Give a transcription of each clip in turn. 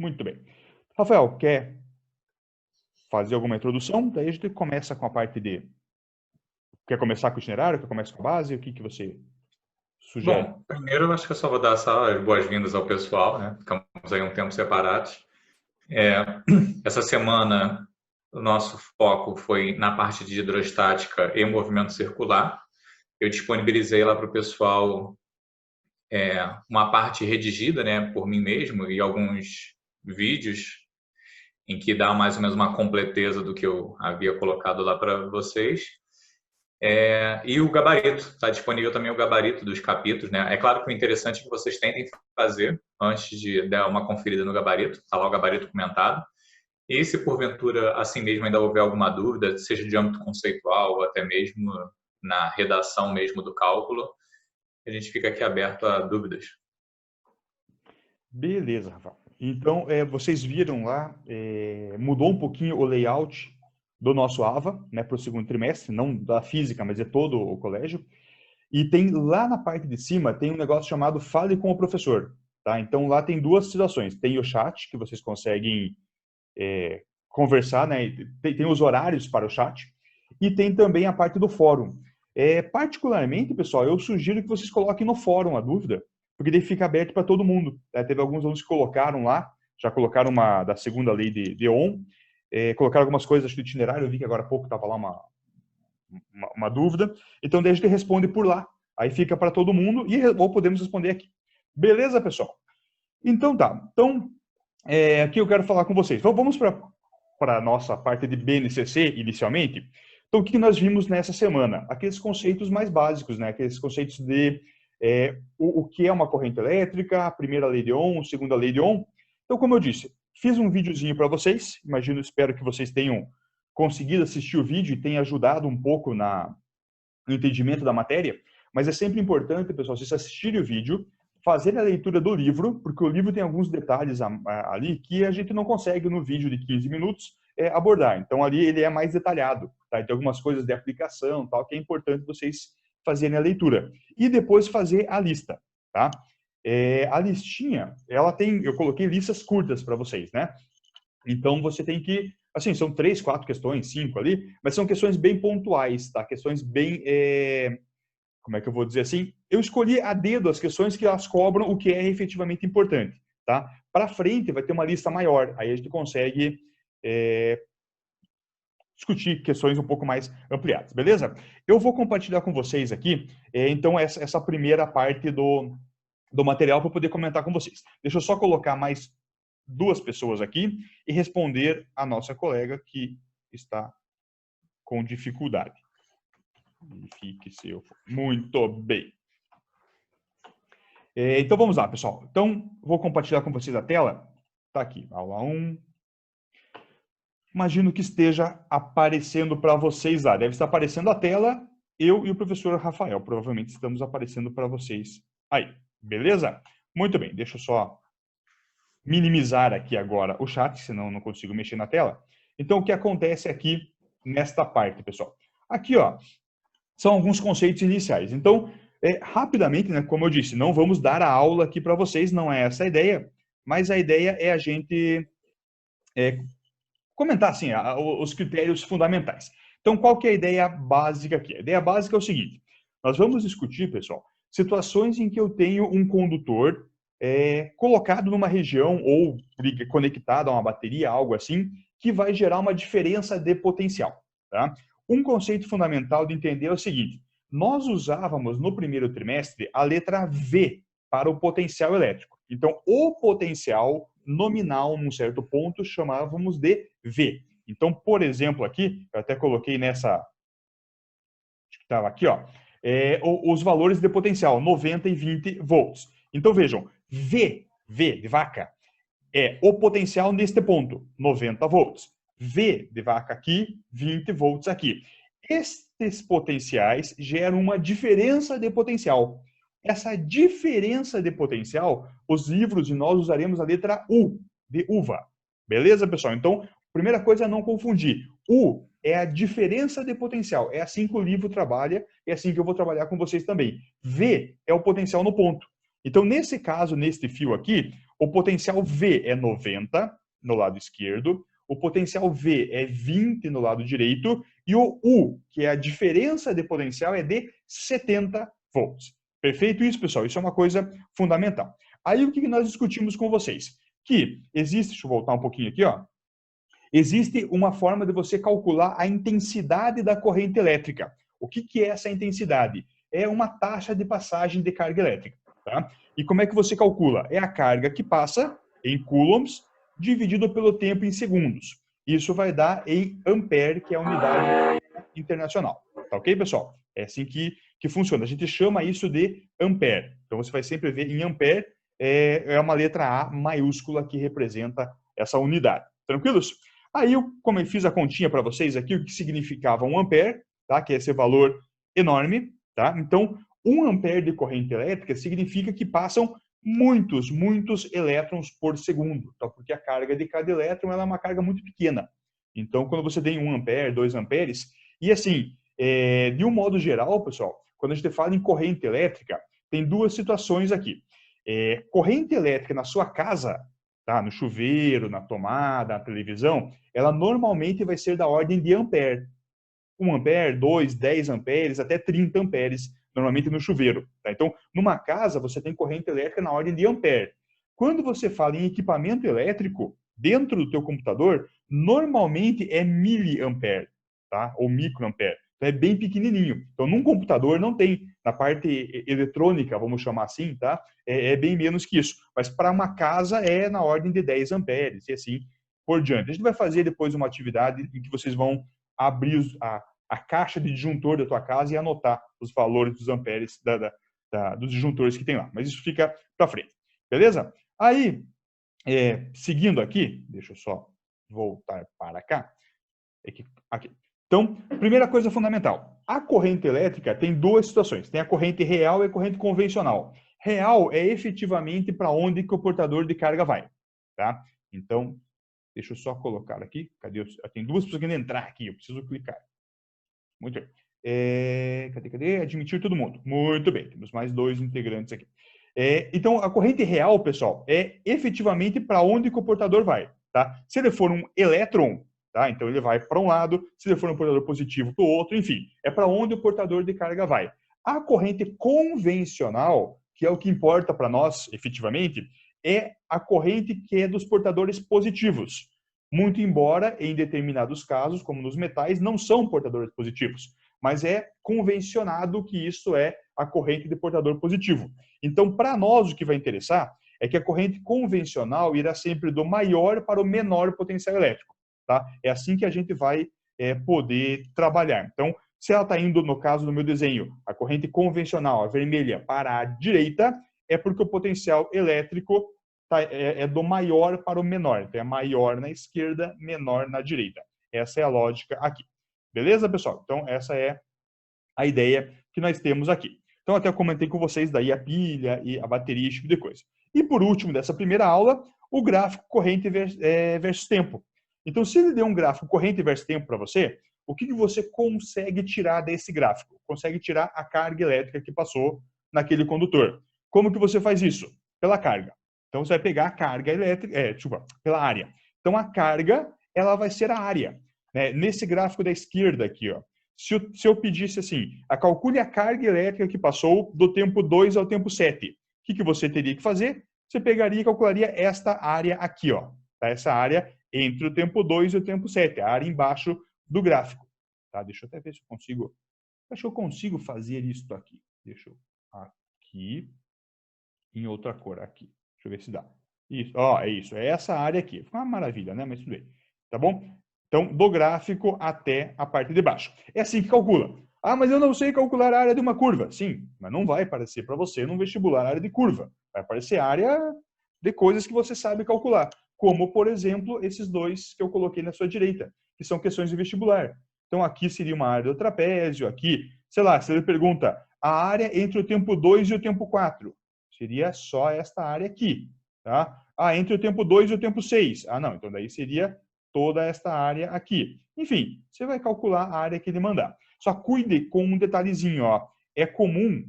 Muito bem. Rafael, quer fazer alguma introdução? Daí a gente começa com a parte de... Quer começar com o itinerário? Quer começar com a base? O que que você sugere? Bom, primeiro eu acho que eu só vou dar só as boas-vindas ao pessoal, né? Ficamos aí um tempo separados. Essa semana o nosso foco foi na parte de hidrostática e movimento circular. Eu disponibilizei lá para o pessoal uma parte redigida, né, por mim mesmo e alguns vídeos em que dá mais ou menos uma completeza do que eu havia colocado lá para vocês. E o gabarito, está disponível também o gabarito dos capítulos, né? É claro que o interessante é que vocês tentem fazer antes de dar uma conferida no gabarito, está lá o gabarito comentado. E se porventura assim mesmo ainda houver alguma dúvida, seja de âmbito conceitual ou até mesmo na redação mesmo do cálculo, a gente fica aqui aberto a dúvidas. Beleza, Rafael. Então, vocês viram lá, mudou um pouquinho o layout do nosso AVA, né, para o segundo trimestre, não da física, mas é todo o colégio. E tem lá na parte de cima, tem um negócio chamado Fale com o Professor. Tá? Então, lá tem duas situações. Tem o chat, que vocês conseguem conversar, né? Tem os horários para o chat. E tem também a parte do fórum. Particularmente, pessoal, eu sugiro que vocês coloquem no fórum a dúvida, porque daí fica aberto para todo mundo. Teve alguns alunos que colocaram lá, já colocaram uma da segunda lei de ON, colocaram algumas coisas do itinerário, eu vi que agora há pouco estava lá uma dúvida. Então, daí a gente responde por lá. Aí fica para todo mundo, ou podemos responder aqui. Beleza, pessoal? Então tá. Então, aqui eu quero falar com vocês. Então, vamos para a nossa parte de BNCC inicialmente. Então, o que nós vimos nessa semana? Aqueles conceitos mais básicos, né? Aqueles conceitos de o que é uma corrente elétrica, a primeira lei de Ohm, a segunda lei de Ohm. Então, como eu disse, fiz um videozinho para vocês. Imagino, espero que vocês tenham conseguido assistir o vídeo e tenha ajudado um pouco no entendimento da matéria. Mas é sempre importante, pessoal, vocês assistirem o vídeo, fazer a leitura do livro, porque o livro tem alguns detalhes ali que a gente não consegue no vídeo de 15 minutos abordar. Então, ali ele é mais detalhado. Tá? Tem algumas coisas de aplicação, tal, que é importante vocês fazerem a leitura. E depois fazer a lista. Tá? A listinha, ela tem... Eu coloquei listas curtas para vocês, né? Então, você tem que... Assim, são 3, 4 questões, 5 ali, mas são questões bem pontuais, tá? Questões bem... como é que eu vou dizer assim? Eu escolhi a dedo as questões que elas cobram o que é efetivamente importante, tá? Para frente vai ter uma lista maior, aí a gente consegue discutir questões um pouco mais ampliadas, beleza? Eu vou compartilhar com vocês aqui, então, essa primeira parte do material para poder comentar com vocês. Deixa eu só colocar mais 2 pessoas aqui e responder a nossa colega que está com dificuldade. Fique seu. Muito bem. Então, vamos lá, pessoal. Então, vou compartilhar com vocês a tela. Está aqui, aula 1. Imagino que esteja aparecendo para vocês lá. Deve estar aparecendo a tela, eu e o professor Rafael. Provavelmente estamos aparecendo para vocês aí. Beleza? Muito bem, deixa eu só minimizar aqui agora o chat, senão não consigo mexer na tela. Então, o que acontece aqui nesta parte, pessoal? Aqui, ó, são alguns conceitos iniciais. Então, rapidamente, né, como eu disse, não vamos dar a aula aqui para vocês, não é essa a ideia, mas a ideia é a gente comentar assim, os critérios fundamentais. Então, qual que é a ideia básica aqui? A ideia básica é o seguinte: nós vamos discutir, pessoal, situações em que eu tenho um condutor colocado numa região ou conectado a uma bateria, algo assim, que vai gerar uma diferença de potencial. Tá? Um conceito fundamental de entender é o seguinte: nós usávamos no primeiro trimestre a letra V para o potencial elétrico. Então, o potencial nominal num certo ponto chamávamos de V. Então, por exemplo, aqui, eu até coloquei nessa... Acho que estava aqui, ó. Os valores de potencial, 90 e 20 volts. Então, vejam, V de vaca, é o potencial neste ponto, 90 volts. V de vaca aqui, 20 volts aqui. Estes potenciais geram uma diferença de potencial. Essa diferença de potencial, os livros e nós usaremos a letra U, de uva. Beleza, pessoal? Então, primeira coisa é não confundir. U é a diferença de potencial. É assim que o livro trabalha, é assim que eu vou trabalhar com vocês também. V é o potencial no ponto. Então, nesse caso, neste fio aqui, O potencial V é 90 no lado esquerdo, o potencial V é 20 no lado direito, e o U, que é a diferença de potencial, é de 70 volts. Perfeito isso, pessoal? Isso é uma coisa fundamental. Aí o que nós discutimos com vocês? Que existe, deixa eu voltar um pouquinho aqui, ó. Existe uma forma de você calcular a intensidade da corrente elétrica. O que é essa intensidade? É uma taxa de passagem de carga elétrica. Tá? E como é que você calcula? É a carga que passa em coulombs dividido pelo tempo em segundos. Isso vai dar em ampere, que é a unidade internacional. Tá ok, pessoal? É assim que funciona. A gente chama isso de ampere. Então, você vai sempre ver em ampere, é uma letra A maiúscula que representa essa unidade. Tranquilos? Aí, como eu fiz a continha para vocês aqui, o que significava 1 ampere, tá? Que é esse valor enorme. Tá? Então, 1 ampere de corrente elétrica significa que passam muitos elétrons por segundo, tá? Porque a carga de cada elétron ela é uma carga muito pequena. Então, quando você tem 1 ampere, 2 amperes, e assim, de um modo geral, pessoal, quando a gente fala em corrente elétrica, tem duas situações aqui. Corrente elétrica na sua casa, tá? No chuveiro, na tomada, na televisão, ela normalmente vai ser da ordem de ampere. 1 ampere, 2, 10 amperes, até 30 amperes, normalmente no chuveiro. Tá? Então, numa casa, você tem corrente elétrica na ordem de ampere. Quando você fala em equipamento elétrico, dentro do teu computador, normalmente é miliampere, tá? Ou microampere. Então, é bem pequenininho. Então, num computador não tem, na parte eletrônica, vamos chamar assim, tá? É bem menos que isso. Mas para uma casa é na ordem de 10 amperes e assim por diante. A gente vai fazer depois uma atividade em que vocês vão abrir a caixa de disjuntor da tua casa e anotar os valores dos amperes dos disjuntores que tem lá. Mas isso fica para frente. Beleza? Aí, seguindo aqui, deixa eu só voltar para cá. Aqui. Então, primeira coisa fundamental. A corrente elétrica tem duas situações. Tem a corrente real e a corrente convencional. Real é efetivamente para onde que o portador de carga vai. Tá? Então, deixa eu só colocar aqui. Cadê? Tem duas pessoas querendo entrar aqui. Eu preciso clicar. Muito bem. Cadê? Admitir todo mundo. Muito bem. Temos mais 2 integrantes aqui. Então, a corrente real, pessoal, é efetivamente para onde que o portador vai. Tá? Se ele for um elétron, tá? Então ele vai para um lado. Se ele for um portador positivo, para o outro. Enfim, é para onde o portador de carga vai. A corrente convencional, que é o que importa para nós, efetivamente, é a corrente que é dos portadores positivos. Muito embora, em determinados casos, como nos metais, não são portadores positivos. Mas é convencionado que isso é a corrente de portador positivo. Então, para nós, o que vai interessar é que a corrente convencional irá sempre do maior para o menor potencial elétrico. Tá? É assim que a gente vai poder trabalhar. Então, se ela está indo, no caso do meu desenho, a corrente convencional, a vermelha, para a direita, é porque o potencial elétrico é do maior para o menor. Então, é maior na esquerda, menor na direita. Essa é a lógica aqui. Beleza, pessoal? Então, essa é a ideia que nós temos aqui. Então, até eu comentei com vocês daí a pilha e a bateria, esse tipo de coisa. E, por último, dessa primeira aula, o gráfico corrente versus tempo. Então, se ele der um gráfico corrente versus tempo para você, o que você consegue tirar desse gráfico? Consegue tirar a carga elétrica que passou naquele condutor. Como que você faz isso? Pela carga. Então, você vai pegar a carga elétrica, pela área. Então, a carga, ela vai ser a área. Nesse gráfico da esquerda aqui, ó, se eu pedisse assim, calcule a carga elétrica que passou do tempo 2 ao tempo 7, o que você teria que fazer? Você pegaria e calcularia esta área aqui, ó, tá? Essa área entre o tempo 2 e o tempo 7, a área embaixo do gráfico. Tá? Deixa eu até ver se eu consigo. Acho que eu consigo fazer isso aqui. Deixa eu aqui em outra cor aqui. Deixa eu ver se dá. Isso, ó, é isso. É essa área aqui. Fica uma maravilha, né? Mas tudo bem. Tá bom? Então, do gráfico até a parte de baixo. É assim que calcula. Ah, mas eu não sei calcular a área de uma curva. Sim, mas não vai aparecer para você no vestibular a área de curva. Vai aparecer a área de coisas que você sabe calcular. Como, por exemplo, esses dois que eu coloquei na sua direita, que são questões de vestibular. Então, aqui seria uma área do trapézio, aqui, sei lá, se ele pergunta a área entre o tempo 2 e o tempo 4, seria só esta área aqui, tá? Ah, entre o tempo 2 e o tempo 6. Ah, não, então daí seria toda esta área aqui. Enfim, você vai calcular a área que ele mandar. Só cuide com um detalhezinho, ó. É comum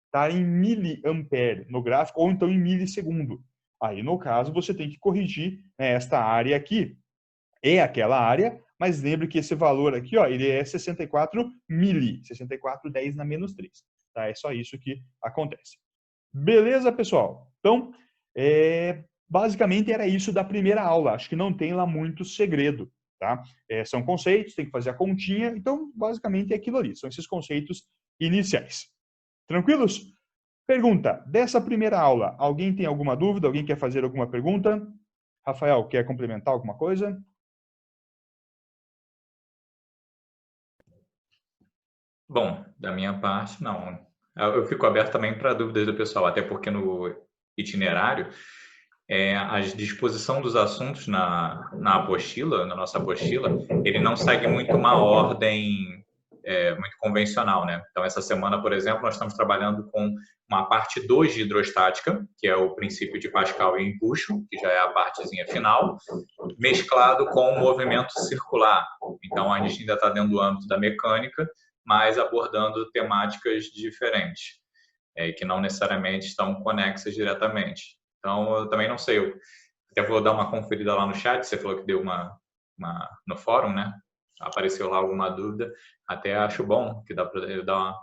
estar em miliampere no gráfico, ou então em milissegundo. Aí, no caso, você tem que corrigir, né, esta área aqui. É aquela área, mas lembre que esse valor aqui, ó, ele é 64 mili, 64,10 na menos 3. Tá? É só isso que acontece. Beleza, pessoal? Então, basicamente era isso da primeira aula. Acho que não tem lá muito segredo, tá? São conceitos, tem que fazer a continha. Então, basicamente é aquilo ali. São esses conceitos iniciais. Tranquilos? Pergunta. Dessa primeira aula, alguém tem alguma dúvida? Alguém quer fazer alguma pergunta? Rafael, quer complementar alguma coisa? Bom, da minha parte, não. Eu fico aberto também para dúvidas do pessoal, até porque no itinerário, a disposição dos assuntos na apostila, na nossa apostila, ele não segue muito uma ordem muito convencional, né? Então, essa semana, por exemplo, nós estamos trabalhando com uma parte 2 de hidrostática, que é o princípio de Pascal e empuxo, que já é a partezinha final, mesclado com o movimento circular. Então, a gente ainda está dentro do âmbito da mecânica, mas abordando temáticas diferentes, que não necessariamente estão conexas diretamente. Então, eu também não sei, eu até vou dar uma conferida lá no chat, você falou que deu uma no fórum, né? Apareceu lá alguma dúvida, até acho bom que dá para eu dar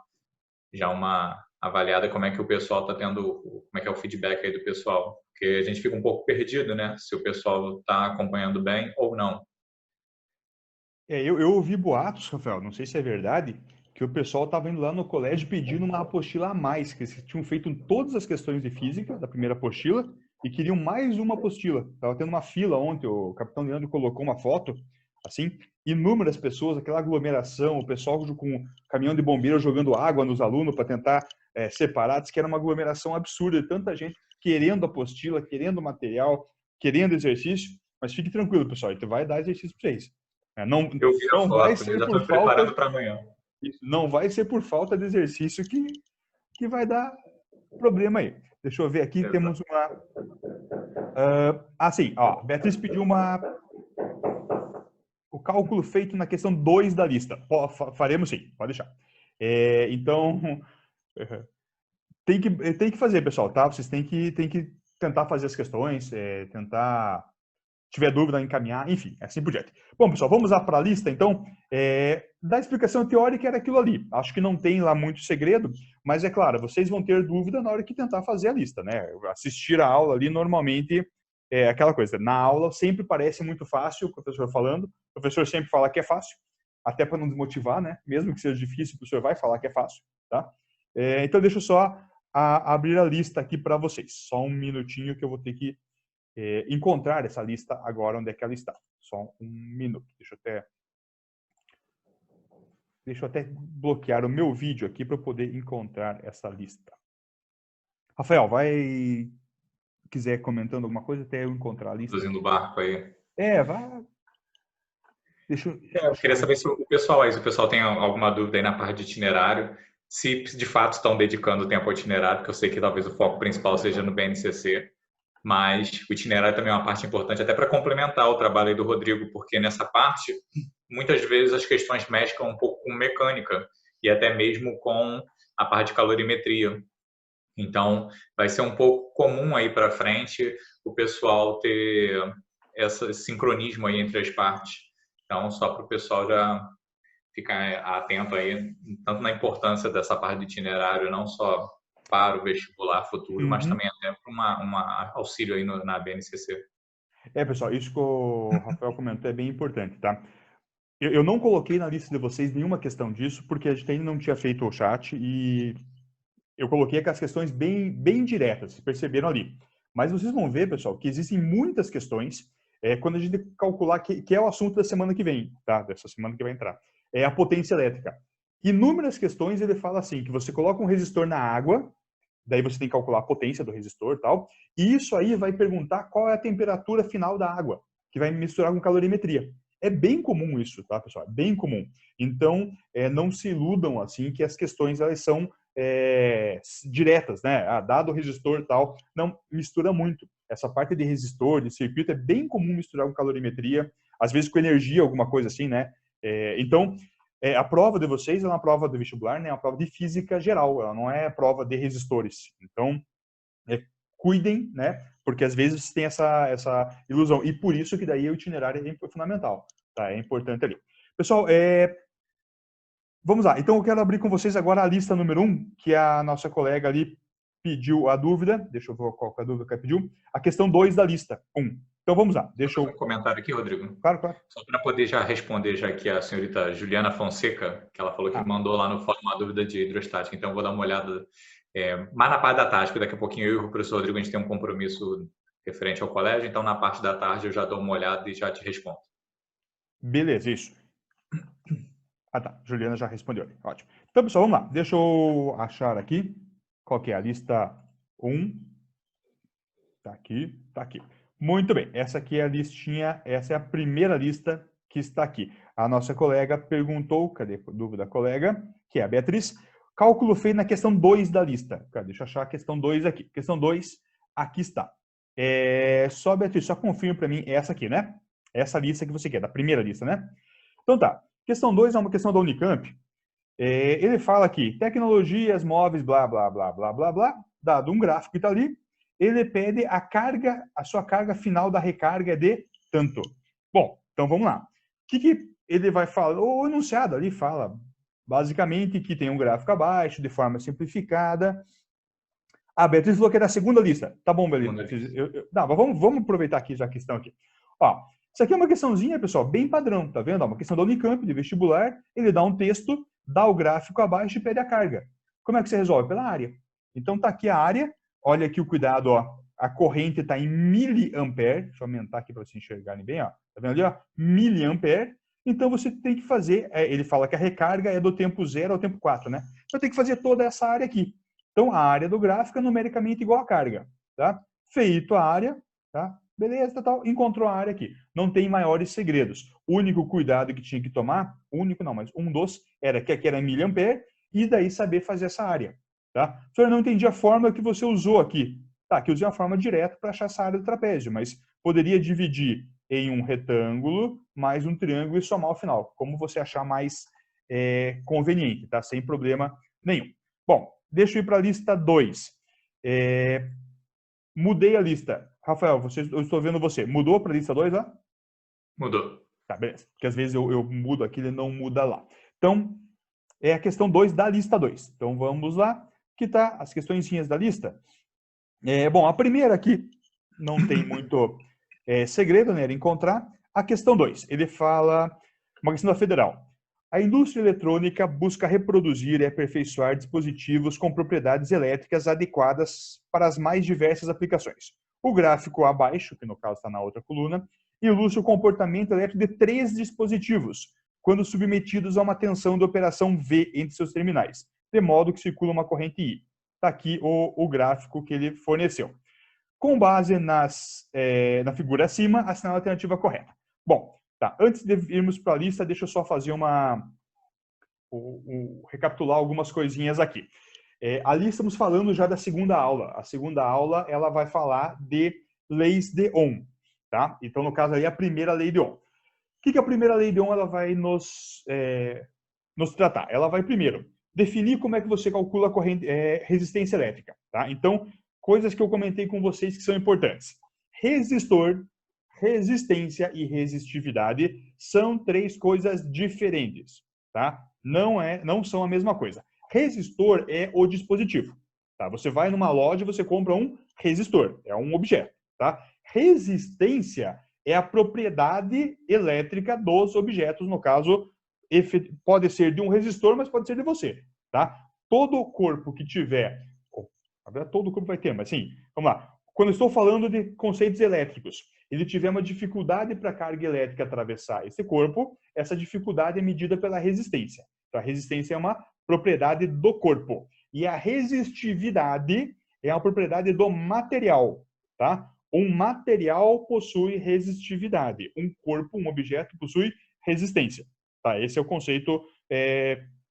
já uma avaliada como é que o pessoal está tendo, como é que é o feedback aí do pessoal, porque a gente fica um pouco perdido, né? Se o pessoal está acompanhando bem ou não. Eu ouvi boatos, Rafael, não sei se é verdade, que o pessoal estava indo lá no colégio pedindo uma apostila a mais, que eles tinham feito todas as questões de física da primeira apostila e queriam mais uma apostila. Estava tendo uma fila ontem, o capitão Leandro colocou uma foto, assim, inúmeras pessoas, aquela aglomeração, o pessoal com caminhão de bombeiro jogando água nos alunos para tentar separar, diz que era uma aglomeração absurda, tanta gente querendo apostila, querendo material, querendo exercício, mas fique tranquilo, pessoal, então vai dar exercício para vocês. Não, Eu vi a não vai foto, eu ser já estou por me falta, preparando para amanhã. não vai ser por falta de exercício que vai dar problema aí. Deixa eu ver aqui, Exato. temos uma... sim, ó, Beatriz pediu o cálculo feito na questão 2 da lista. Faremos sim, pode deixar. Então, tem que fazer, pessoal, tá? Vocês têm que tentar fazer as questões, tentar... tiver dúvida, encaminhar, enfim, assim por diante. Bom, pessoal, vamos lá para a lista, então. Da explicação teórica era aquilo ali. Acho que não tem lá muito segredo, mas é claro, vocês vão ter dúvida na hora que tentar fazer a lista, né? Assistir a aula ali, normalmente, é aquela coisa. Na aula sempre parece muito fácil, o professor falando. O professor sempre fala que é fácil, até para não desmotivar, né? Mesmo que seja difícil, o professor vai falar que é fácil, tá? Então, deixa eu só abrir a lista aqui para vocês. Só um minutinho que eu vou ter que encontrar essa lista agora, onde é que ela está. Só um minuto. Deixa eu até bloquear o meu vídeo aqui para eu poder encontrar essa lista. Rafael, vai quiser comentando alguma coisa até eu encontrar a lista? Conduzindo o barco aí. Vai. Deixa eu Eu queria achar. saber se o pessoal tem alguma dúvida aí na parte de itinerário, se de fato estão dedicando tempo ao itinerário, porque eu sei que talvez o foco principal seja no BNCC, mas o itinerário também é uma parte importante, até para complementar o trabalho aí do Rodrigo, porque nessa parte, muitas vezes as questões mesclam um pouco com mecânica e até mesmo com a parte de calorimetria. Então, vai ser um pouco comum aí para frente o pessoal ter esse sincronismo aí entre as partes. Então, só para o pessoal já ficar atento aí, tanto na importância dessa parte do itinerário, não só para o vestibular futuro, mas também até para uma auxílio aí na BNCC. Pessoal, isso que o Rafael comentou é bem importante, tá? Eu não coloquei na lista de vocês nenhuma questão disso, porque a gente ainda não tinha feito o chat e eu coloquei aquelas questões bem, bem diretas, vocês perceberam ali. Mas vocês vão ver, pessoal, que existem muitas questões quando a gente calcular, que é o assunto da semana que vem, tá? Dessa semana que vai entrar. É a potência elétrica. Inúmeras questões ele fala assim, que você coloca um resistor na água, daí você tem que calcular a potência do resistor e tal, e isso aí vai perguntar qual é a temperatura final da água, que vai misturar com calorimetria. É bem comum isso, tá, pessoal? É bem comum. Então, não se iludam, assim, que as questões, elas são diretas, né? Dado o resistor e tal, não mistura muito. Essa parte de resistor, de circuito, é bem comum misturar com calorimetria, às vezes com energia, alguma coisa assim, né? Então, a prova de vocês é uma prova do vestibular, né? É uma prova de física geral, ela não é prova de resistores. Então, cuidem, né? porque às vezes tem essa ilusão. E por isso que daí o itinerário é fundamental. Tá? É importante ali. Pessoal, vamos lá. Então eu quero abrir com vocês agora a lista número 1, que a nossa colega ali pediu a dúvida. Deixa eu ver qual é a dúvida que ela pediu. A questão 2 da lista 1. Então vamos lá. Deixa eu... um comentário aqui, Rodrigo. Claro, claro. Só para poder já responder já aqui a senhorita Juliana Fonseca, que ela falou que mandou lá no fórum uma dúvida de hidrostática. Então eu vou dar uma olhada mais na parte da tarde, porque daqui a pouquinho eu e o professor Rodrigo a gente tem um compromisso referente ao colégio. Então na parte da tarde eu já dou uma olhada e já te respondo. Beleza, isso. Ah, tá. Juliana já respondeu ali. Ótimo. Então, pessoal, vamos lá. Deixa eu achar aqui. Qual que é a lista 1? Tá aqui, tá aqui. Muito bem. Essa aqui é a listinha, essa é a primeira lista que está aqui. A nossa colega perguntou, cadê a dúvida da colega? Que é a Beatriz. Cálculo feito na questão 2 da lista. Deixa eu achar a questão 2 aqui. Questão 2, aqui está. Só, Beatriz, só confirma para mim essa aqui, né? Essa lista que você quer, da primeira lista, né? Então tá. Questão 2 é uma questão da Unicamp. Ele fala aqui, tecnologias móveis, blá, blá, blá, blá, blá, blá, dado um gráfico que está ali, ele pede a sua carga final da recarga é de tanto. Bom, então vamos lá. O que ele vai falar? O enunciado ali fala, basicamente, que tem um gráfico abaixo, de forma simplificada. A Beatriz falou que é da segunda lista. Tá bom, Beatriz. Não, mas vamos aproveitar aqui já a questão aqui. Ó, isso aqui é uma questãozinha, pessoal, bem padrão, tá vendo? Uma questão da Unicamp, de vestibular, ele dá um texto, dá o gráfico abaixo e pede a carga. Como é que você resolve? Pela área. Então tá aqui a área, olha aqui o cuidado, ó, a corrente está em miliampere, deixa eu aumentar aqui para vocês enxergarem bem, ó, tá vendo ali, ó, miliampere, então você tem que fazer, ele fala que a recarga é do tempo 0 ao tempo 4, né? Então tem que fazer toda essa área aqui. Então a área do gráfico é numericamente igual à carga, tá? Feito a área, tá? Beleza, tal, encontrou a área aqui. Não tem maiores segredos. O único cuidado que tinha que tomar, único não, mas um dos, era que aqui era miliampere, e daí saber fazer essa área. Tá? O senhor não entendi a fórmula que você usou aqui. Tá, que eu usei a forma direta para achar essa área do trapézio, mas poderia dividir em um retângulo mais um triângulo e somar ao final, como você achar mais conveniente, tá? Sem problema nenhum. Bom, deixa eu ir para a lista 2. Mudei a lista. Rafael, eu estou vendo você. Mudou para a lista 2 lá? Mudou. Tá, beleza. Porque às vezes eu mudo aqui, ele não muda lá. Então, é a questão 2 da lista 2. Então, vamos lá. Que tá as questõezinhas da lista. Bom, a primeira aqui não tem muito segredo, né? Era encontrar. A questão 2, ele fala uma questão da federal. A indústria eletrônica busca reproduzir e aperfeiçoar dispositivos com propriedades elétricas adequadas para as mais diversas aplicações. O gráfico abaixo, que no caso está na outra coluna, ilustra o comportamento elétrico de 3 dispositivos, quando submetidos a uma tensão de operação V entre seus terminais, de modo que circula uma corrente I. Está aqui o gráfico que ele forneceu. Com base na figura acima, assinala a alternativa correta. Bom, tá. Antes de irmos para a lista, deixa eu só fazer recapitular algumas coisinhas aqui. Ali estamos falando já da segunda aula. A segunda aula ela vai falar de leis de Ohm. Tá? Então, no caso aí, a primeira lei de Ohm. O que a primeira lei de Ohm ela vai nos tratar? Ela vai, primeiro, definir como é que você calcula a resistência elétrica. Tá? Então, coisas que eu comentei com vocês que são importantes. Resistor, resistência e resistividade são 3 coisas diferentes. Tá? Não são a mesma coisa. Resistor é o dispositivo. Tá? Você vai numa loja e você compra um resistor. É um objeto. Tá? Resistência é a propriedade elétrica dos objetos, no caso, pode ser de um resistor, mas pode ser de você, tá? Todo corpo que tiver, todo corpo vai ter, mas sim, vamos lá. Quando eu estou falando de conceitos elétricos, ele tiver uma dificuldade para a carga elétrica atravessar esse corpo, essa dificuldade é medida pela resistência. Então, a resistência é uma propriedade do corpo. E a resistividade é uma propriedade do material, tá? Um material possui resistividade. Um corpo, um objeto, possui resistência. Tá? Esse é o conceito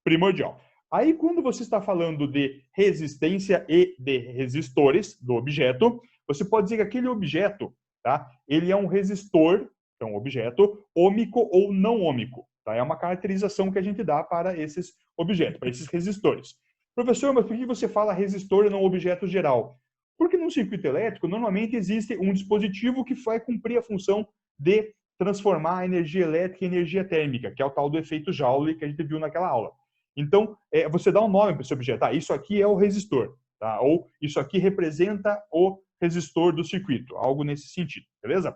primordial. Aí, quando você está falando de resistência e de resistores do objeto, você pode dizer que aquele objeto, tá? Ele é um resistor, é um objeto, ômico ou não ômico. Tá? É uma caracterização que a gente dá para esses objetos, para esses resistores. Professor, mas por que você fala resistor e não objeto geral? Porque num circuito elétrico, normalmente existe um dispositivo que vai cumprir a função de transformar a energia elétrica em energia térmica, que é o tal do efeito Joule que a gente viu naquela aula. Então, você dá um nome para esse objeto. Ah, isso aqui é o resistor, tá? Ou isso aqui representa o resistor do circuito, algo nesse sentido, beleza?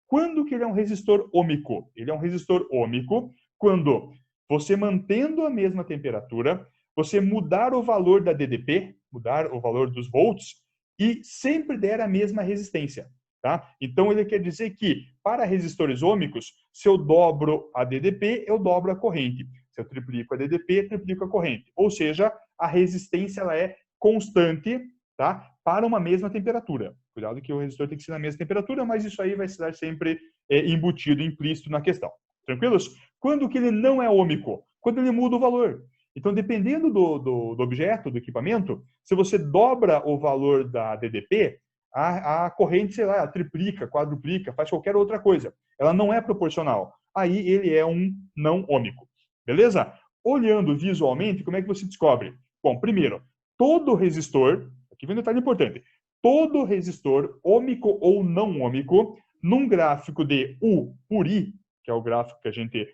Quando que ele é um resistor ômico? Ele é um resistor ômico quando você mantendo a mesma temperatura, você mudar o valor da DDP, mudar o valor dos volts, e sempre der a mesma resistência. Tá? Então, ele quer dizer que, para resistores ômicos, se eu dobro a DDP, eu dobro a corrente. Se eu triplico a DDP, triplico a corrente. Ou seja, a resistência ela é constante, tá? Para uma mesma temperatura. Cuidado que o resistor tem que ser na mesma temperatura, mas isso aí vai estar sempre embutido, implícito na questão. Tranquilos? Quando que ele não é ômico? Quando ele muda o valor. Então, dependendo do objeto, do equipamento, se você dobra o valor da DDP, a corrente, sei lá, triplica, quadruplica, faz qualquer outra coisa. Ela não é proporcional. Aí ele é um não ômico. Beleza? Olhando visualmente, como é que você descobre? Bom, primeiro, todo resistor, aqui vem um detalhe importante, todo resistor, ômico ou não ômico, num gráfico de U por I, que é o gráfico que a gente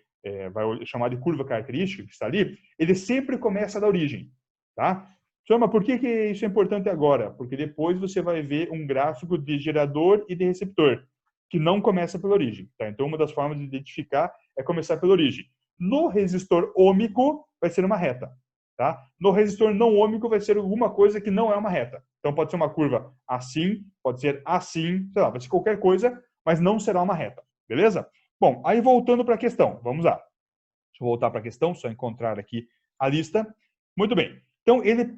vai chamar de curva característica, que está ali, ele sempre começa da origem. Tá? Chama, por que isso é importante agora? Porque depois você vai ver um gráfico de gerador e de receptor, que não começa pela origem. Tá? Então, uma das formas de identificar é começar pela origem. No resistor ômico, vai ser uma reta. Tá? No resistor não ômico, vai ser alguma coisa que não é uma reta. Então, pode ser uma curva assim, pode ser assim, sei lá, vai ser qualquer coisa, mas não será uma reta. Beleza? Bom, aí voltando para a questão. Vamos lá. Deixa eu voltar para a questão, só encontrar aqui a lista. Muito bem. Então, ele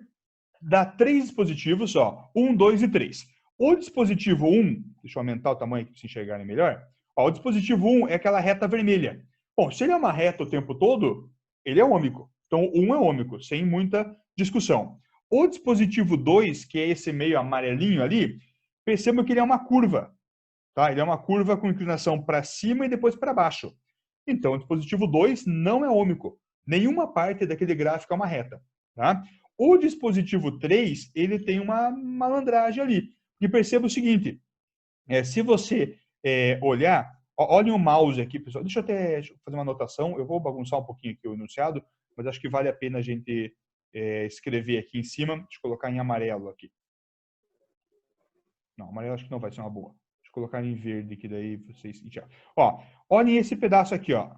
dá 3 dispositivos, ó, 1, 2 e 3. O dispositivo 1, deixa eu aumentar o tamanho para vocês enxergarem melhor. Ó, o dispositivo 1 é aquela reta vermelha. Bom, se ele é uma reta o tempo todo, ele é ômico. Então, o 1 é ômico, sem muita discussão. O dispositivo 2, que é esse meio amarelinho ali, perceba que ele é uma curva. Tá? Ele é uma curva com inclinação para cima e depois para baixo. Então, o dispositivo 2 não é ômico. Nenhuma parte daquele gráfico é uma reta. Tá? O dispositivo 3, ele tem uma malandragem ali. E perceba o seguinte, se você olhar, olhem o mouse aqui, pessoal. Deixa eu até fazer uma anotação, eu vou bagunçar um pouquinho aqui o enunciado, mas acho que vale a pena a gente escrever aqui em cima. Deixa eu colocar em amarelo aqui. Não, amarelo acho que não vai ser uma boa. Deixa eu colocar em verde, que daí vocês... Ó, olhem esse pedaço aqui, ó.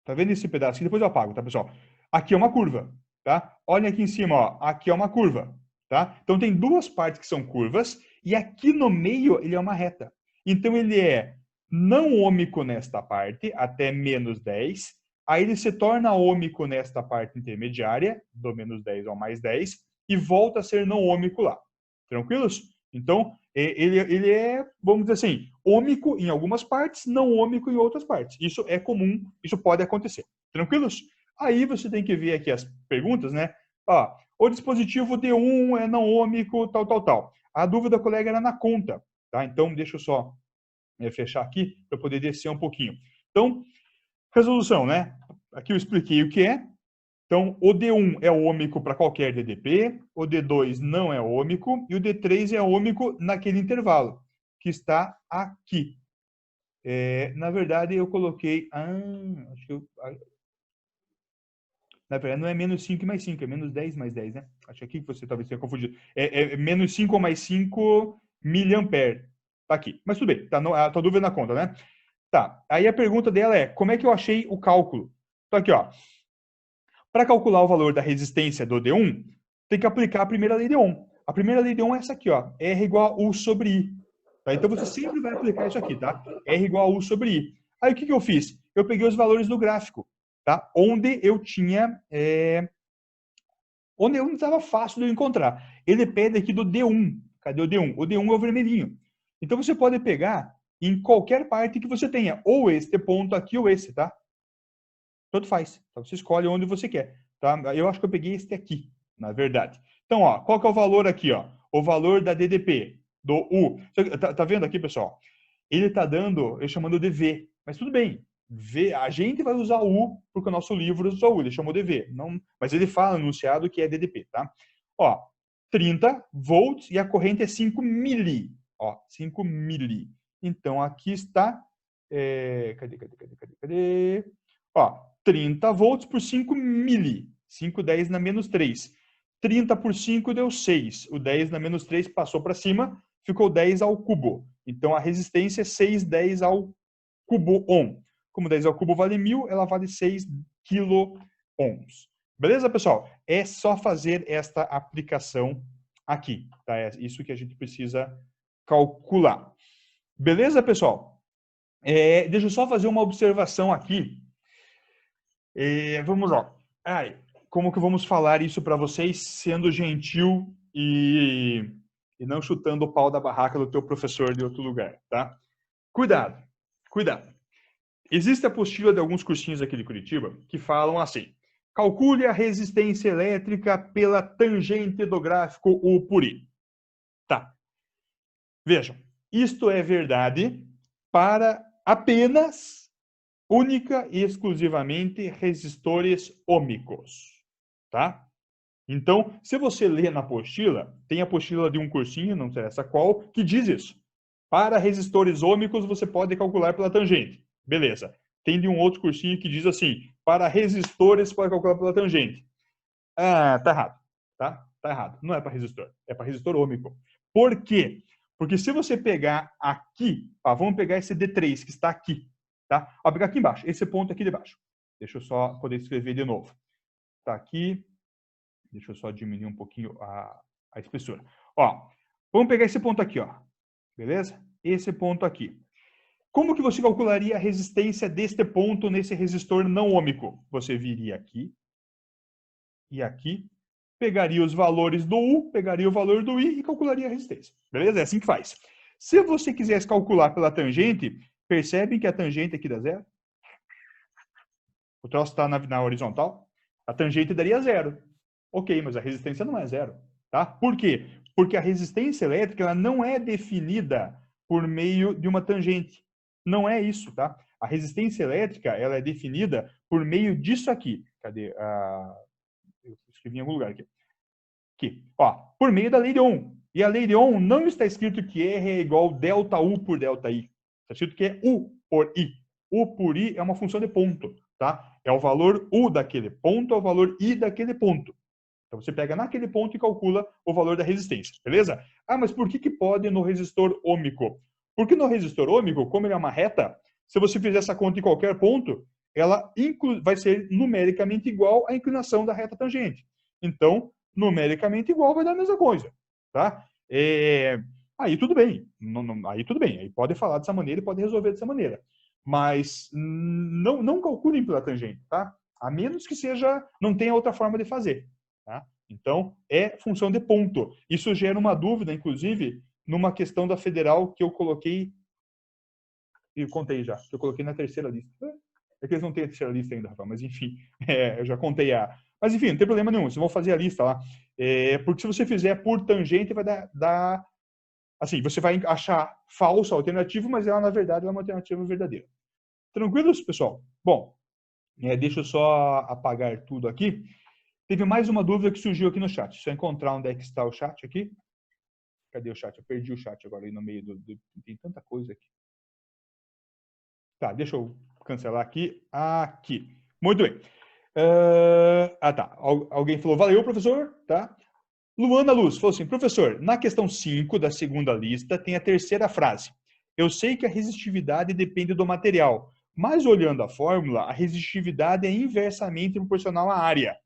Tá vendo esse pedaço aqui? Depois eu apago, tá, pessoal? Aqui é uma curva, tá? Olhem aqui em cima, ó. Aqui é uma curva, tá? Então, tem 2 partes que são curvas e aqui no meio ele é uma reta. Então, ele é não ômico nesta parte, até menos 10. Aí, ele se torna ômico nesta parte intermediária, do menos 10 ao mais 10, e volta a ser não ômico lá. Tranquilos? Então, ele é, vamos dizer assim, ômico em algumas partes, não ômico em outras partes. Isso é comum, isso pode acontecer. Tranquilos? Aí você tem que ver aqui as perguntas, né? Ó, o dispositivo D1 é não ômico, tal, tal, tal. A dúvida da colega era na conta, tá? Então, deixa eu só fechar aqui para poder descer um pouquinho. Então, resolução, né? Aqui eu expliquei o que é. Então, o D1 é ômico para qualquer DDP, o D2 não é ômico e o D3 é ômico naquele intervalo, que está aqui. Na verdade, eu coloquei... acho que na verdade, não é menos 5 mais 5, é menos 10 mais 10, né? Acho que aqui você talvez tenha confundido. É menos 5 mais 5 miliampere. Tá aqui. Mas tudo bem, tá a tua dúvida na conta, né? Tá, aí a pergunta dela é, como é que eu achei o cálculo? Então aqui, ó. Para calcular o valor da resistência do D1, tem que aplicar a primeira lei de Ohm. A primeira lei de Ohm é essa aqui, ó. R igual a U sobre I. Tá? Então, você sempre vai aplicar isso aqui, tá? R igual a U sobre I. Aí, o que eu fiz? Eu peguei os valores do gráfico, tá? Onde eu tinha... onde não estava fácil de eu encontrar. Ele pede aqui do D1. Cadê o D1? O D1 é o vermelhinho. Então, você pode pegar em qualquer parte que você tenha. Ou este ponto aqui, ou esse, tá? Tanto faz. Então, você escolhe onde você quer. Tá? Eu acho que eu peguei este aqui, na verdade. Então, ó, qual que é o valor aqui? Ó? O valor da DDP, do U. Tá vendo aqui, pessoal? Ele está dando, eu chamando de V. Mas tudo bem. V, a gente vai usar U, porque o nosso livro usa U. Ele chamou de V. Não, mas ele fala no enunciado que é DDP. Tá? Ó, 30 volts e a corrente é 5 mili. Ó, 5 mili. Então, aqui está... cadê? Ó, 30 volts por 5 mili. 5, 10 na menos 3. 30 por 5 deu 6. O 10 na menos 3 passou para cima, ficou 10 ao cubo. Então, a resistência é 6, 10 ao cubo ohm. Como 10 ao cubo vale 1000, ela vale 6 quilo-ohms. Beleza, pessoal? É só fazer esta aplicação aqui. Tá? É isso que a gente precisa calcular. Beleza, pessoal? Deixa eu só fazer uma observação aqui. Vamos lá. Como que vamos falar isso para vocês sendo gentil e não chutando o pau da barraca do teu professor de outro lugar, tá? Cuidado, cuidado. Existe a apostila de alguns cursinhos aqui de Curitiba que falam assim: calcule a resistência elétrica pela tangente do gráfico U por I. Tá. Vejam, isto é verdade para apenas, única e exclusivamente, resistores ômicos. Tá? Então, se você ler na apostila, tem a apostila de um cursinho, não sei essa qual, que diz isso. Para resistores ômicos, você pode calcular pela tangente. Beleza. Tem de um outro cursinho que diz assim: para resistores, pode calcular pela tangente. Tá errado. Tá errado. Não é para resistor. É para resistor ômico. Por quê? Porque se você pegar aqui, vamos pegar esse D3 que está aqui. Tá? Vou pegar aqui embaixo, esse ponto aqui de baixo. Deixa eu só poder escrever de novo. Está aqui. Deixa eu só diminuir um pouquinho a espessura. Ó, vamos pegar esse ponto aqui, ó. Beleza? Esse ponto aqui. Como que você calcularia a resistência deste ponto nesse resistor não ômico? Você viria aqui e aqui, pegaria os valores do U, pegaria o valor do I e calcularia a resistência. Beleza? É assim que faz. Se você quisesse calcular pela tangente, percebem que a tangente aqui dá zero? O troço está na horizontal. A tangente daria zero. Ok, mas a resistência não é zero. Tá? Por quê? Porque a resistência elétrica ela não é definida por meio de uma tangente. Não é isso, tá? A resistência elétrica ela é definida por meio disso aqui. Cadê? Eu escrevi em algum lugar aqui. Aqui. Ó, por meio da lei de Ohm. E a lei de Ohm não está escrito que R é igual delta U por delta I. Está escrito que é U por I. U por I é uma função de ponto. Tá? É o valor U daquele ponto, é o valor I daquele ponto. Então, você pega naquele ponto e calcula o valor da resistência, beleza? Mas por que pode no resistor ômico? Porque no resistor ômico, como ele é uma reta, se você fizer essa conta em qualquer ponto, ela vai ser numericamente igual à inclinação da reta tangente. Então, numericamente igual vai dar a mesma coisa, tá? Aí tudo bem. Aí tudo bem. Aí pode falar dessa maneira e pode resolver dessa maneira. Mas não calculem pela tangente, tá? A menos que não tenha outra forma de fazer. Tá? Então, é função de ponto. Isso gera uma dúvida, inclusive, numa questão da federal que eu coloquei, eu contei já, que eu coloquei na terceira lista. É que eles não têm a terceira lista ainda, Rafael, mas enfim, eu já contei Mas enfim, não tem problema nenhum, vocês vão fazer a lista lá. Porque se você fizer por tangente, vai dar... Assim, você vai achar falso a alternativa, mas ela, na verdade, é uma alternativa verdadeira. Tranquilos, pessoal? Bom, deixa eu só apagar tudo aqui. Teve mais uma dúvida que surgiu aqui no chat. Deixa eu encontrar onde é que está o chat aqui. Cadê o chat? Eu perdi o chat agora aí no meio Tem tanta coisa aqui. Tá, deixa eu cancelar aqui. Aqui. Muito bem. Tá. Alguém falou, valeu, professor. Tá. Luana Luz falou assim, professor, na questão 5 da segunda lista tem a terceira frase. Eu sei que a resistividade depende do material, mas olhando a fórmula, a resistividade é inversamente proporcional à área.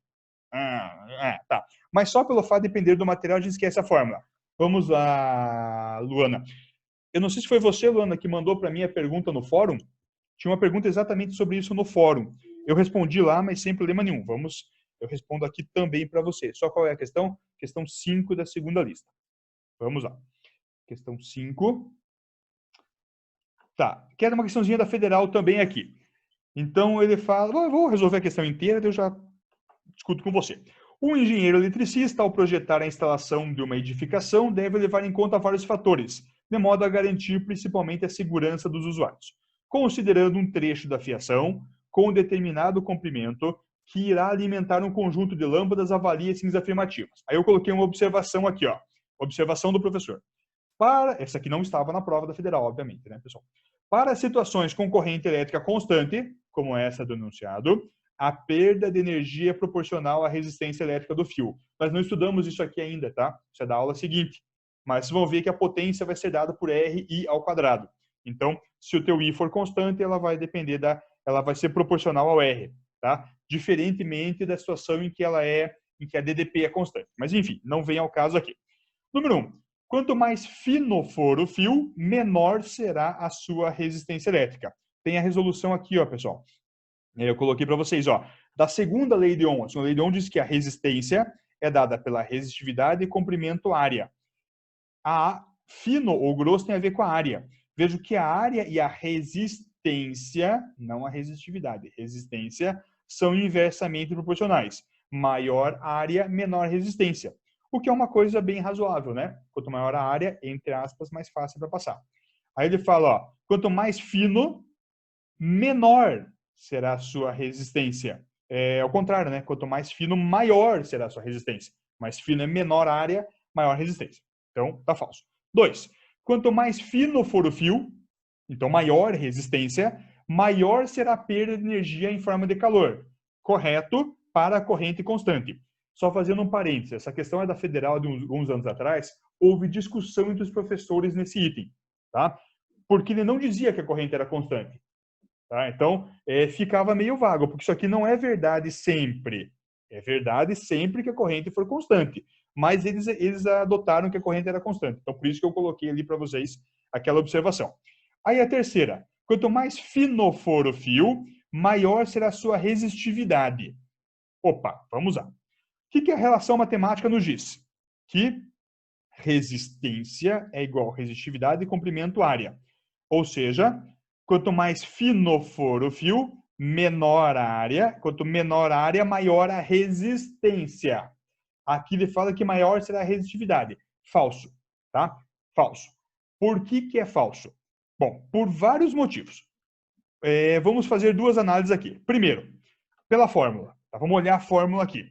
Tá. Mas só pelo fato de depender do material, a gente esquece a fórmula. Vamos lá, Luana. Eu não sei se foi você, Luana, que mandou para mim a pergunta no fórum. Tinha uma pergunta exatamente sobre isso no fórum. Eu respondi lá, mas sem problema nenhum. Eu respondo aqui também para você. Só qual é a questão? Questão 5 da segunda lista. Vamos lá. Questão 5. Tá. Quero uma questãozinha da federal também aqui. Então, ele fala, eu vou resolver a questão inteira, eu já discuto com você. O engenheiro eletricista, ao projetar a instalação de uma edificação, deve levar em conta vários fatores, de modo a garantir principalmente a segurança dos usuários. Considerando um trecho da fiação com determinado comprimento, que irá alimentar um conjunto de lâmpadas, avalie as afirmativas. Aí eu coloquei uma observação aqui, ó. Observação do professor. Essa aqui não estava na prova da federal, obviamente, né, pessoal? Para situações com corrente elétrica constante, como essa do enunciado, a perda de energia é proporcional à resistência elétrica do fio. Nós não estudamos isso aqui ainda, tá? Isso é da aula seguinte. Mas vocês vão ver que a potência vai ser dada por RI ao quadrado. Então, se o teu I for constante, ela vai depender ela vai ser proporcional ao R, tá? Diferentemente da situação em que a DDP é constante. Mas enfim, não vem ao caso aqui. Número 1. Quanto mais fino for o fio, menor será a sua resistência elétrica. Tem a resolução aqui, ó, pessoal. Eu coloquei para vocês, ó. Da segunda lei de Ohm. A segunda lei de Ohm diz que a resistência é dada pela resistividade e comprimento área. A fino ou grosso tem a ver com a área. Vejo que a área e a resistência, não a resistividade, resistência, são inversamente proporcionais. Maior área, menor resistência. O que é uma coisa bem razoável, né? Quanto maior a área, entre aspas, mais fácil para passar. Aí ele fala, ó, quanto mais fino, menor será a sua resistência. É ao contrário, né? Quanto mais fino, maior será a sua resistência. Mais fino é menor área, maior resistência. Então, tá falso. 2. Quanto mais fino for o fio, então maior resistência, maior será a perda de energia em forma de calor. Correto para a corrente constante. Só fazendo um parênteses, essa questão é da federal de uns anos atrás, houve discussão entre os professores nesse item, tá? Porque ele não dizia que a corrente era constante. Tá? Então, ficava meio vago, porque isso aqui não é verdade sempre. É verdade sempre que a corrente for constante. Mas eles adotaram que a corrente era constante. Então, por isso que eu coloquei ali para vocês aquela observação. Aí a terceira. Quanto mais fino for o fio, maior será a sua resistividade. Opa, vamos lá. O que a relação matemática nos diz? Que resistência é igual a resistividade e comprimento área. Ou seja, quanto mais fino for o fio, menor a área. Quanto menor a área, maior a resistência. Aqui ele fala que maior será a resistividade. Falso, tá? Falso. Por que é falso? Bom, por vários motivos. Vamos fazer duas análises aqui. Primeiro, pela fórmula. Tá? Vamos olhar a fórmula aqui.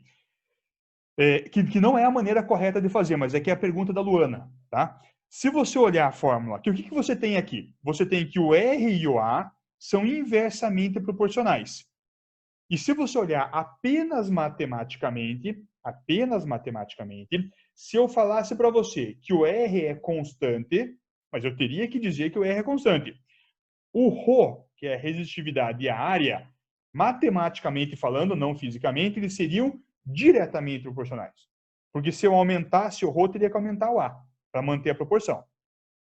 Que não é a maneira correta de fazer, mas é que é a pergunta da Luana, tá? Se você olhar a fórmula, o que você tem aqui? Você tem que o R e o A são inversamente proporcionais. E se você olhar apenas matematicamente, se eu falasse para você que o R é constante, mas eu teria que dizer que o R é constante. O ρ, que é a resistividade e a área, matematicamente falando, não fisicamente, eles seriam diretamente proporcionais. Porque se eu aumentasse o ρ, teria que aumentar o A, para manter a proporção.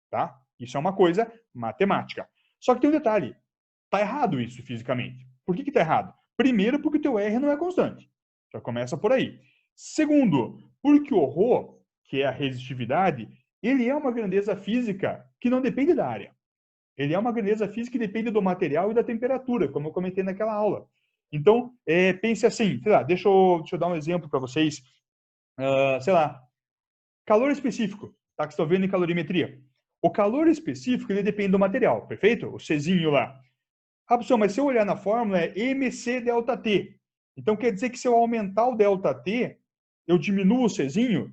Tá? Isso é uma coisa matemática. Só que tem um detalhe. Está errado isso fisicamente. Por que está errado? Primeiro, porque o teu R não é constante. Já começa por aí. Segundo, porque o ρ, que é a resistividade, ele é uma grandeza física que não depende da área. Ele é uma grandeza física que depende do material e da temperatura, como eu comentei naquela aula. Então, pense assim, sei lá, deixa eu dar um exemplo para vocês. Sei lá, calor específico, tá? Que estão vendo em calorimetria. O calor específico, ele depende do material, perfeito? O Czinho lá. Ah, pessoal, mas se eu olhar na fórmula, é MC delta T. Então, quer dizer que se eu aumentar o delta T, eu diminuo o Czinho?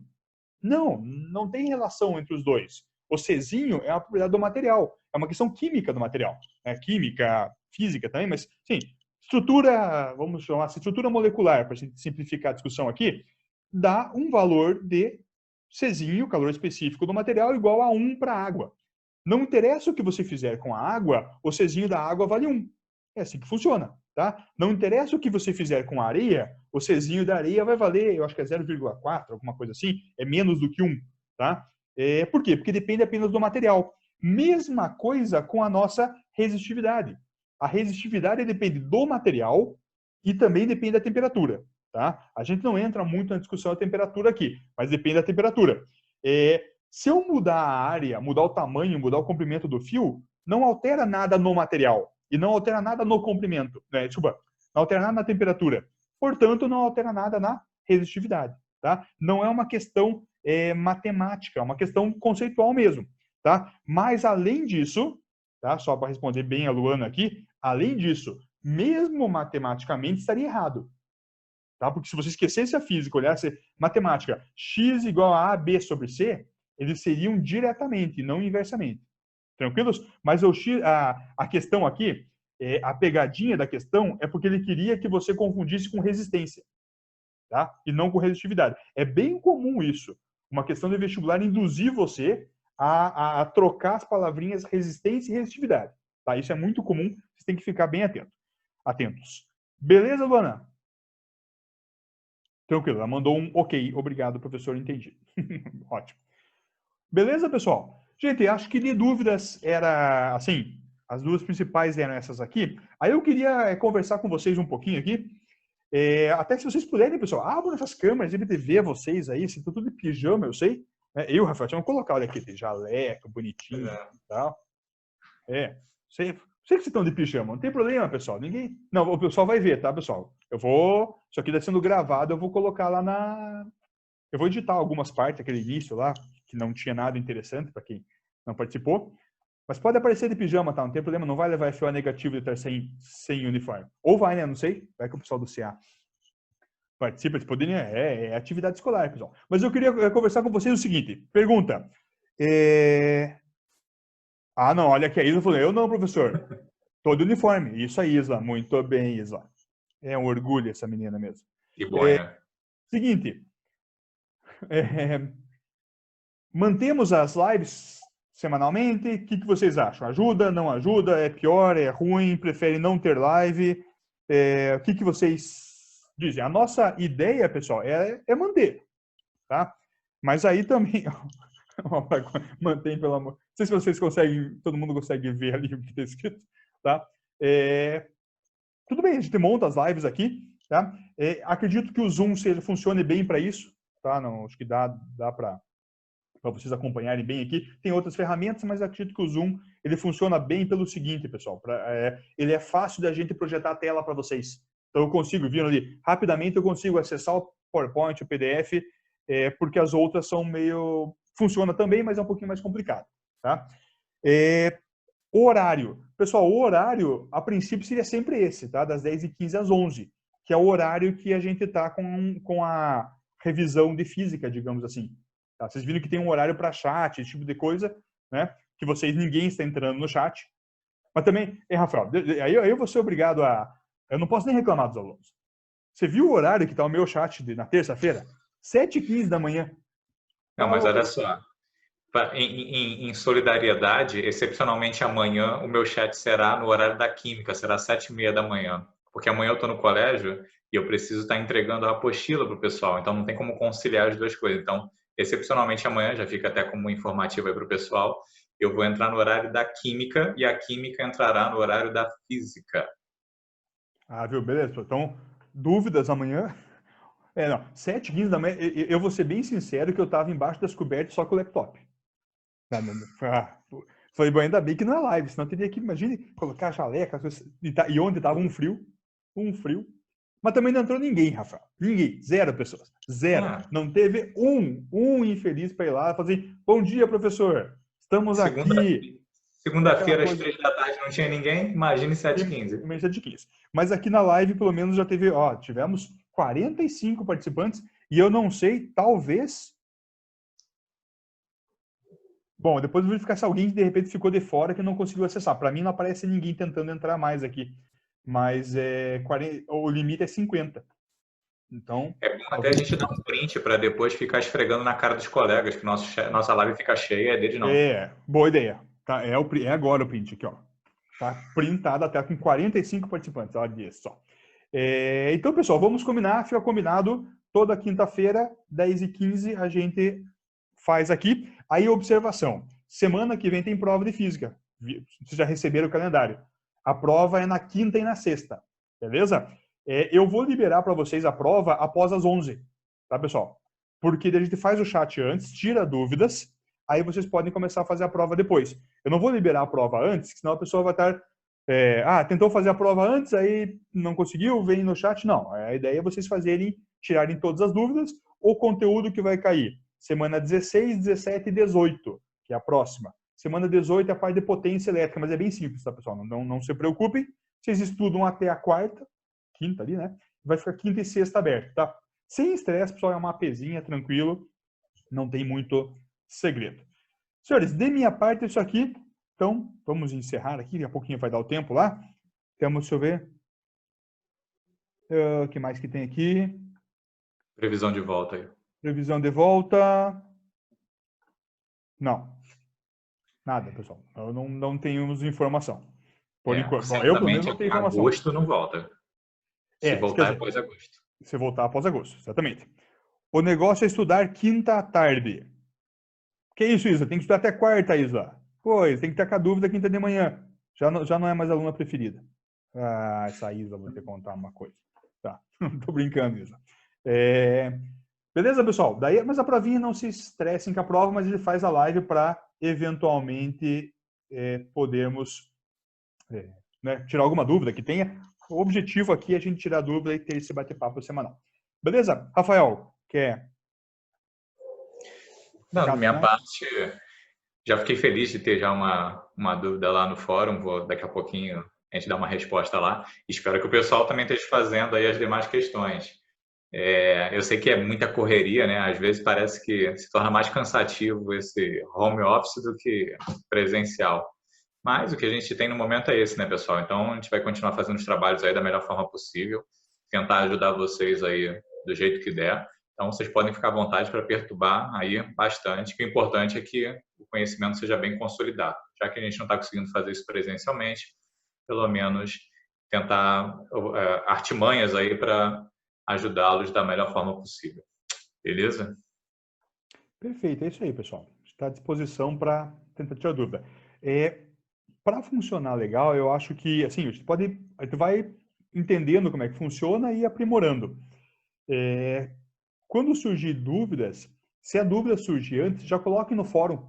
Não, não tem relação entre os dois. O Czinho é a propriedade do material. É uma questão química do material. Química, física também, mas, sim, estrutura, vamos chamar assim, estrutura molecular, para a gente simplificar a discussão aqui, dá um valor de Czinho, calor específico do material, igual a 1 para a água. Não interessa o que você fizer com a água, o Czinho da água vale 1. É assim que funciona, tá? Não interessa o que você fizer com a areia, o Czinho da areia vai valer, eu acho que é 0,4, alguma coisa assim, é menos do que 1, tá? Por quê? Porque depende apenas do material. Mesma coisa com a nossa resistividade. A resistividade depende do material e também depende da temperatura, tá? A gente não entra muito na discussão da temperatura aqui, mas depende da temperatura. Se eu mudar a área, mudar o tamanho, mudar o comprimento do fio, não altera nada no material e não altera nada no comprimento, né? Desculpa, não altera nada na temperatura. Portanto, não altera nada na resistividade, tá? Não é uma questão matemática, é uma questão conceitual mesmo, tá? Mas além disso, tá? Só para responder bem a Luana aqui, além disso, mesmo matematicamente estaria errado. Tá? Porque se você esquecesse a física, olhasse matemática, x igual a AB sobre C, eles seriam diretamente, não inversamente. Tranquilos? Mas a questão aqui, a pegadinha da questão é porque ele queria que você confundisse com resistência, tá? E não com resistividade. É bem comum isso. Uma questão de vestibular induzir você a trocar as palavrinhas resistência e resistividade. Tá? Isso é muito comum, vocês têm que ficar bem atentos. Beleza, Luana? Tranquilo, ela mandou um ok, obrigado, professor, entendi. Ótimo. Beleza, pessoal? Gente, acho que de dúvidas era, assim, as duas principais eram essas aqui. Aí eu queria conversar com vocês um pouquinho aqui. Até se vocês puderem, pessoal, abram essas câmeras, ver vocês aí, se tudo de pijama, eu sei. Eu, Rafael, tinha que colocar, olha aqui, tem jaleco, bonitinho e tal. Sei que vocês estão de pijama, não tem problema, pessoal. Ninguém. Não, o pessoal vai ver, tá, pessoal? Isso aqui está sendo gravado, eu vou colocar lá na. Eu vou editar algumas partes, aquele início lá, que não tinha nada interessante para quem não participou. Mas pode aparecer de pijama, tá? Não tem problema, não vai levar FO negativo de estar sem uniforme. Ou vai, né? Não sei. Vai que o pessoal do CA participa, de poder, é atividade escolar, pessoal. Mas eu queria conversar com vocês o seguinte. Pergunta. Ah, não, olha aqui, a Isla falou, eu não, professor. Tô de uniforme. Isso aí, Isla. Muito bem, Isla. É um orgulho essa menina mesmo. Que bom, né? Seguinte. Mantemos as lives semanalmente. O que vocês acham? Ajuda, não ajuda? É pior, é ruim? Prefere não ter live? O que vocês dizem? A nossa ideia, pessoal, é manter, tá? Mas aí também... Mantém, pelo amor. Não sei se vocês conseguem, todo mundo consegue ver ali o que está escrito, tá? Tudo bem, a gente monta as lives aqui, tá? Acredito que o Zoom funcione bem para isso, tá? Não, acho que dá para vocês acompanharem bem aqui. Tem outras ferramentas, mas acredito que o Zoom ele funciona bem pelo seguinte, pessoal. Ele é fácil da gente projetar a tela para vocês. Então eu consigo, vindo ali, rapidamente eu consigo acessar o PowerPoint, o PDF, porque as outras são meio... Funciona também, mas é um pouquinho mais complicado, tá? O horário. Pessoal, o horário, a princípio, seria sempre esse, tá? Das 10h15 às 11h, que é o horário que a gente está com a revisão de física, digamos assim. Tá? Vocês viram que tem um horário para chat, esse tipo de coisa, né? Que ninguém está entrando no chat. Mas também, Rafael, aí eu vou ser obrigado a... Eu não posso nem reclamar dos alunos. Você viu o horário que está o meu chat na terça-feira? 7h15 da manhã. Não, mas olha só. Em solidariedade, excepcionalmente amanhã, o meu chat será no horário da química, será 7h30 da manhã. Porque amanhã eu estou no colégio e eu preciso estar entregando a apostila para o pessoal. Então, não tem como conciliar as duas coisas. Então, excepcionalmente amanhã, já fica até como informativo aí para o pessoal, eu vou entrar no horário da química e a química entrará no horário da física. Ah, viu? Beleza. Então, dúvidas amanhã? Não. 7h15 da manhã, eu vou ser bem sincero que eu estava embaixo das cobertas só com o laptop. Falei, bom, ainda bem que não é live, senão eu teria que, imagine, colocar jaleca, e onde estava um frio. Mas também não entrou ninguém, Rafael. Ninguém. 0 pessoas. 0. Não teve um infeliz para ir lá e fazer, bom dia, professor. Estamos aqui. Segunda-feira, às 3 da tarde, não tinha ninguém. Imagine 7h15. 7h15. Mas aqui na live, pelo menos, já tivemos 45 participantes. E eu não sei, talvez... Bom, depois eu vou verificar se alguém de repente ficou de fora que não conseguiu acessar. Para mim não aparece ninguém tentando entrar mais aqui. Mas o limite é 50. Então... É bom até a gente dar um print para depois ficar esfregando na cara dos colegas, que nossa live fica cheia, é deles não. Boa ideia. Tá, é agora o print aqui, ó. Tá printado até com 45 participantes. Olha só. Então, pessoal, vamos combinar. Fica combinado. Toda quinta-feira, 10h15, a gente faz aqui. Aí, observação. Semana que vem tem prova de física. Vocês já receberam o calendário. A prova é na quinta e na sexta. Beleza? Eu vou liberar para vocês a prova após as 11h. Tá, pessoal? Porque a gente faz o chat antes, tira dúvidas, aí vocês podem começar a fazer a prova depois. Eu não vou liberar a prova antes, senão a pessoa vai estar... tentou fazer a prova antes, aí não conseguiu, vem no chat. Não, a ideia é vocês tirarem todas as dúvidas. O conteúdo que vai cair, semana 16, 17 e 18, que é a próxima. Semana 18 é a parte de potência elétrica, mas é bem simples, tá, pessoal? Não se preocupem. Vocês estudam até a quinta ali, né? vai ficar quinta e sexta aberto, tá? Sem estresse, pessoal, é uma APzinha, tranquilo, não tem muito segredo. Senhores, de minha parte é isso aqui, então vamos encerrar aqui, daqui a pouquinho vai dar o tempo lá. Temos, deixa eu ver, o que mais que tem aqui? Previsão de volta aí. Previsão de volta. Não. Nada, pessoal. Eu não temos informação. Por enquanto. Bom, eu, pelo menos, Certamente não tenho informação. agosto não volta. Se Quer voltar dizer, após agosto. se voltar após agosto, exatamente. O negócio é estudar quinta à tarde. Que isso, Isa? Tem que estudar até quarta, Isa. Pois, tem que estar com a dúvida quinta de manhã. Já não é mais aluna preferida. Ah, essa Isa, vou ter que contar uma coisa. Tá, tô brincando, Isa. Beleza, pessoal? Daí, mas a provinha não se estressem com a prova, mas ele faz a live para eventualmente podermos né, tirar alguma dúvida que tenha. O objetivo aqui é a gente tirar dúvida e ter esse bate-papo semanal. Beleza? Rafael, quer? Não, da minha parte, já fiquei feliz de ter já uma dúvida lá no fórum. Vou daqui a pouquinho a gente dar uma resposta lá. Espero que o pessoal também esteja fazendo aí as demais questões. Eu sei que é muita correria, né? Às vezes parece que se torna mais cansativo esse home office do que presencial. Mas o que a gente tem no momento é esse, né, pessoal? Então a gente vai continuar fazendo os trabalhos aí da melhor forma possível, tentar ajudar vocês aí do jeito que der. Então vocês podem ficar à vontade para perturbar aí bastante. Que o importante é que o conhecimento seja bem consolidado. Já que a gente não está conseguindo fazer isso presencialmente, pelo menos tentar artimanhas aí para ajudá-los da melhor forma possível. Beleza? Perfeito, é isso aí, pessoal. Está à disposição para tentar tirar dúvida. Para funcionar legal, eu acho que, assim, a gente vai entendendo como é que funciona e aprimorando. Quando surgir dúvidas, se a dúvida surgir antes, já coloque no fórum,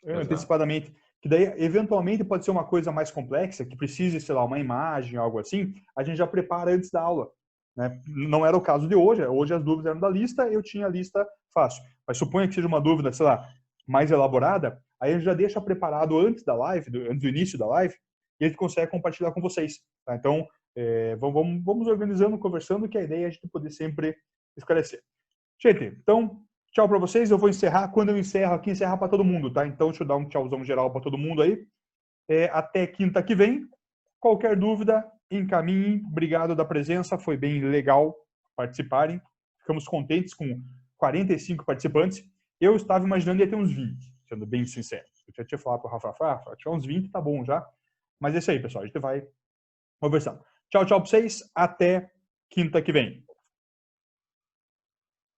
antecipadamente. Que daí, eventualmente, pode ser uma coisa mais complexa, que precise, sei lá, uma imagem, algo assim, a gente já prepara antes da aula. Né? Não era o caso de hoje. Hoje as dúvidas eram da lista, eu tinha a lista fácil. Mas suponha que seja uma dúvida, sei lá, mais elaborada, aí a gente já deixa preparado antes da live, antes do início da live, e a gente consegue compartilhar com vocês. Tá? Então, vamos organizando, conversando, que a ideia é a gente poder sempre esclarecer. Gente, então, tchau para vocês. Eu vou encerrar. Quando eu encerro aqui, encerrar para todo mundo, tá? Então, deixa eu dar um tchauzão geral para todo mundo aí. Até quinta que vem. Qualquer dúvida, encaminhe. Obrigado da presença. Foi bem legal participarem. Ficamos contentes com 45 participantes. Eu estava imaginando que ia ter uns 20, sendo bem sincero. Eu já tinha falado para o Rafa, tinha uns 20, tá bom já. Mas é isso aí, pessoal. A gente vai conversando. Tchau, tchau para vocês. Até quinta que vem.